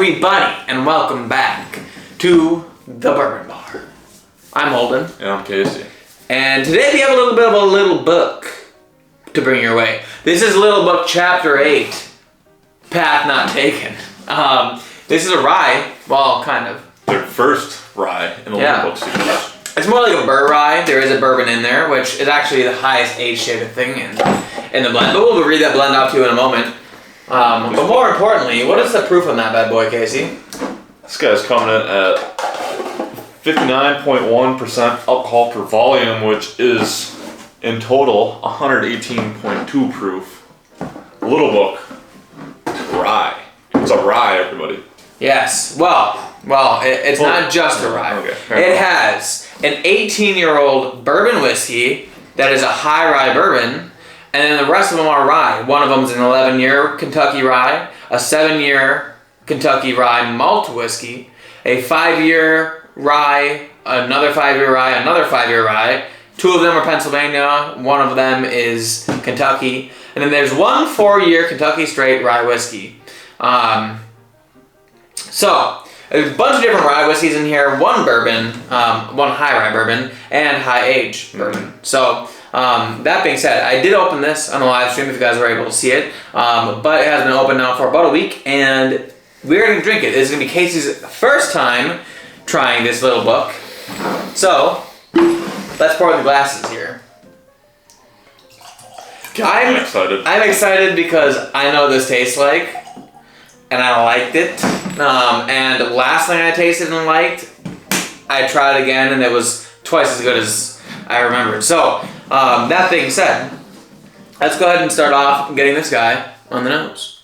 everybody, and welcome back to the Bourbon Bar. I'm Holden. And I'm Casey. And today we have a little bit of a little book to bring your way. This is Little Book Chapter 8, Path Not Taken. This is a rye, well, kind of. The first rye in the Little Book series. It's more like a bur rye. There is a bourbon in there, which is actually the highest age shaded thing in the blend. But we'll read that blend off to you in a moment. But more importantly, what is the proof on that bad boy, Casey? This guy's coming in at 59.1% alcohol per volume, which is in total 118.2 proof. Little Book rye. It's a rye, everybody. Yes. Well, it's not just a rye. Okay. It has an 18-year-old bourbon whiskey that is a high rye bourbon, and then the rest of them are rye. One of them is an 11-year Kentucky rye, a 7-year Kentucky rye malt whiskey, a 5-year rye, another 5-year rye, another 5-year rye. 2 of them are Pennsylvania, 1 of them is Kentucky, and then there's 1 4-year Kentucky straight rye whiskey. So, there's a bunch of different rye whiskeys in here, 1 bourbon, 1 high rye bourbon, and high age bourbon. So, that being said, I did open this on a live stream if you guys were able to see it, but it has been open now for about a week, and we're going to drink it. This is going to be Casey's first time trying this little book. So, let's pour in the glasses here. I'm excited. I'm excited because I know what this tastes like, and I liked it. And last thing I tasted and liked, I tried again, and it was twice as good as I remembered. So, that being said, let's go ahead and start off getting this guy on the nose.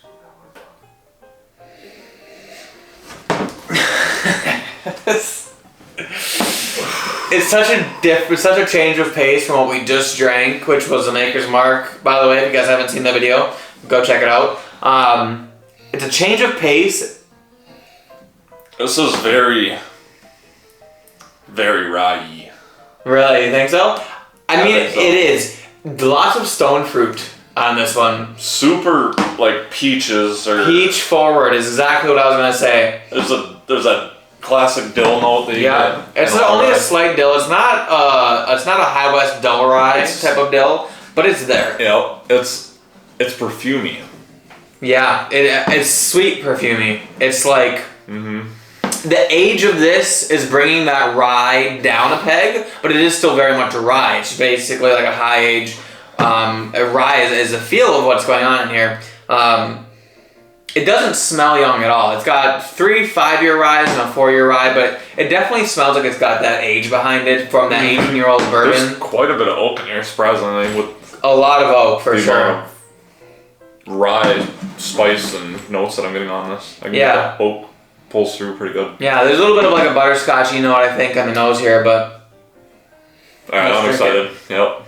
It's such a change of pace from what we just drank, which was the Maker's Mark. By the way, if you guys haven't seen that video, go check it out. It's a change of pace. This is very, very rye-y. Really, you think so? I mean, think so. It is. Lots of stone fruit on this one. Super, like, peaches or... Peach forward is exactly what I was going to say. There's a classic dill note that you get. It's only a slight dill. It's not a High West dull rye type of dill, but it's there. Yeah, it's perfumey. Yeah, it's sweet perfumey. It's like... The age of this is bringing that rye down a peg, but it is still very much a rye. It's basically like a high age. A rye is a feel of what's going on in here. It doesn't smell young at all. It's got 3 5-year ryes and a 4-year rye, but it definitely smells like it's got that age behind it from that 18-year-old bourbon. There's quite a bit of oak in here, surprisingly, with a lot of oak for sure. Rye spice and notes that I'm getting on this. I can get the oak pulls through pretty good. Yeah, there's a little bit of like a butterscotchy note, I think, on the nose here, but... Alright, I'm excited. Yep.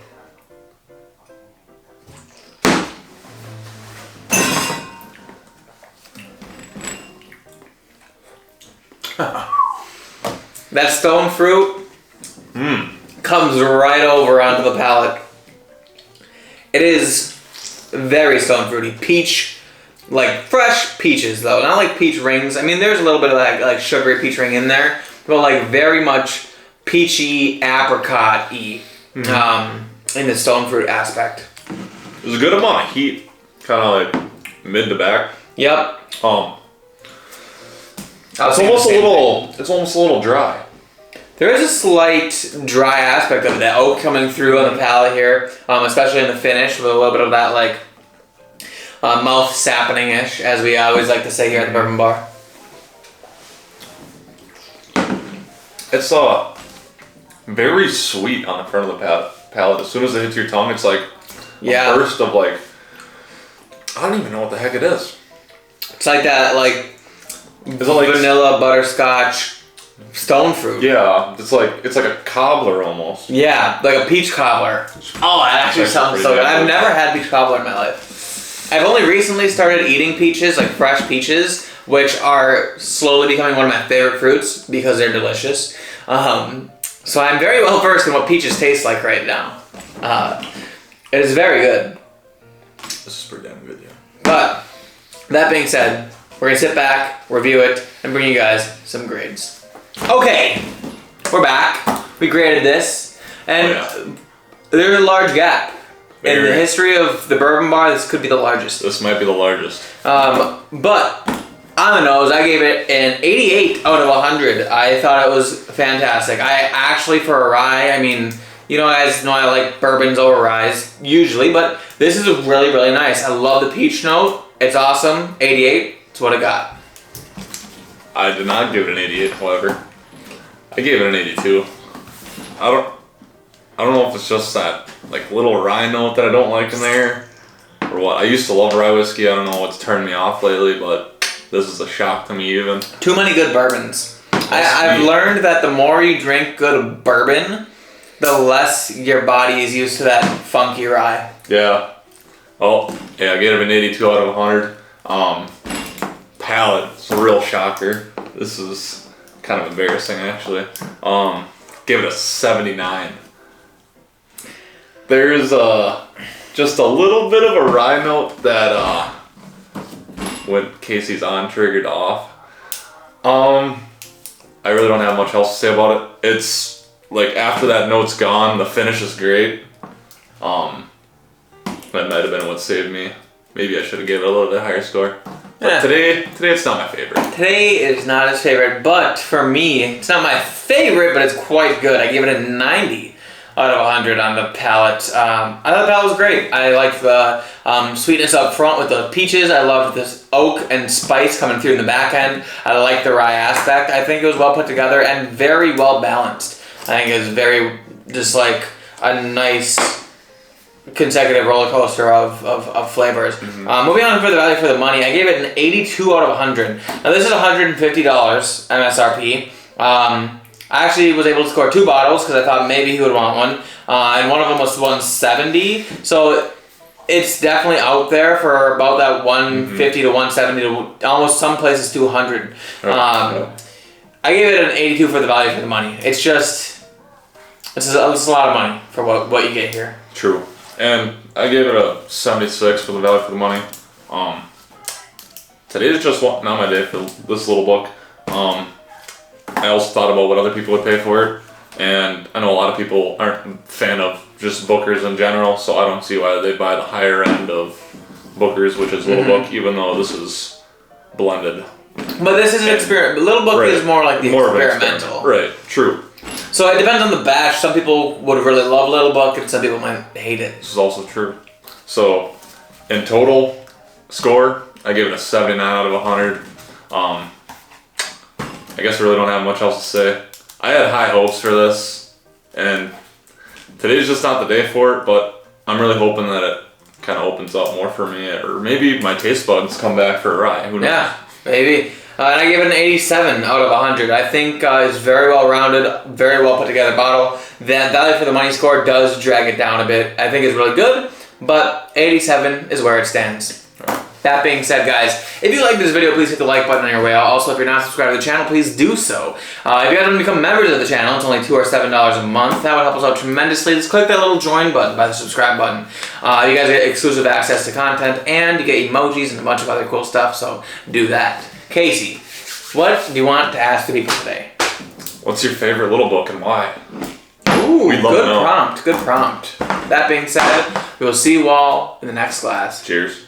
That stone fruit comes right over onto the palate. It is very stone fruity. Peach, like fresh peaches though, not like peach rings. I mean, there's a little bit of that like sugary peach ring in there, but like very much peachy, apricot-y in the stone fruit aspect. There's a good amount of heat, kind of like mid to back. It's almost a little dry. There is a slight dry aspect of that oak coming through on the palate here, especially in the finish with a little bit of that like mouth sappening-ish, as we always like to say here at the Bourbon Bar. It's very sweet on the front of the palate. As soon as it hits your tongue, it's like a burst of like, I don't even know what the heck it is. It's like that like vanilla butterscotch stone fruit. Yeah, it's like a cobbler almost. Yeah, like a peach cobbler. Oh, that actually sounds so good. I've never had peach cobbler in my life. I've only recently started eating peaches, like fresh peaches, which are slowly becoming one of my favorite fruits because they're delicious. So I'm very well versed in what peaches taste like right now. It is very good. This is pretty damn good, yeah. But that being said, We're gonna sit back, review it, and bring you guys some grades. Okay, we're back. We graded this, and there's a large gap. In the history of the bourbon bar, this could be the largest. This might be the largest. But on the nose, I gave it an 88 out of 100. I thought it was fantastic. I actually, for a rye, I mean, you know, guys know I like bourbons over ryes usually, but this is really, really nice. I love the peach note. It's awesome. 88. It's what I got. I did not give it an 88, however. I gave it an 82. I don't know if it's just that like little rye note that I don't like in there, or what. I used to love rye whiskey. I don't know what's turned me off lately, but this is a shock to me even. Too many good bourbons. I've learned that the more you drink good bourbon, the less your body is used to that funky rye. Yeah. Oh, yeah, I gave it an 82 out of 100. Palate, it's a real shocker. This is kind of embarrassing, actually. Give it a 79. There's just a little bit of a rye note that when Casey's on triggered off. I really don't have much else to say about it. It's like after that note's gone, the finish is great. That might have been what saved me. Maybe I should have given it a little bit higher score. But today it's not my favorite. Today is not his favorite, but for me, it's not my favorite, but it's quite good. I gave it a 90 out of 100 on the palate. I thought the palate was great. I liked the sweetness up front with the peaches. I loved this oak and spice coming through in the back end. I liked the rye aspect. I think it was well put together and very well balanced. I think it was very, just like a nice consecutive roller coaster of flavors. Moving on for the value for the money, I gave it an 82 out of 100. Now this is $150 MSRP. I actually was able to score 2 bottles because I thought maybe he would want one, and one of them was 170. So it's definitely out there for about that 150 to 170 to almost some places 200. I gave it an 82 for the value for the money. It's a lot of money for what you get here. True. And I gave it a 76 for the value for the money. Today's just not my day for this little book. I also thought about what other people would pay for it, and I know a lot of people aren't a fan of just Bookers in general, so I don't see why they buy the higher end of Bookers, which is Little Book, even though this is blended. But this is an experiment. Little Book is more like the experimental. Right, true. So it depends on the batch. Some people would really love Little Book, and some people might hate it. This is also true. So, in total score, I gave it a 79 out of 100. I guess I really don't have much else to say. I had high hopes for this, and today's just not the day for it, but I'm really hoping that it kind of opens up more for me, or maybe my taste buds come back for a rye. Who knows? Yeah, maybe. And I give it an 87 out of 100. I think it's very well rounded, very well put together bottle. That value for the money score does drag it down a bit. I think it's really good, but 87 is where it stands. That being said, guys, if you like this video, please hit the like button on your way out. Also, if you're not subscribed to the channel, please do so. If you guys want to become members of the channel, it's only $2 or $7 a month. That would help us out tremendously. Just click that little join button by the subscribe button. You guys get exclusive access to content, and you get emojis and a bunch of other cool stuff, so do that. Casey, what do you want to ask the people today? What's your favorite Little Book and why? Ooh, good prompt, good prompt. That being said, we will see you all in the next class. Cheers.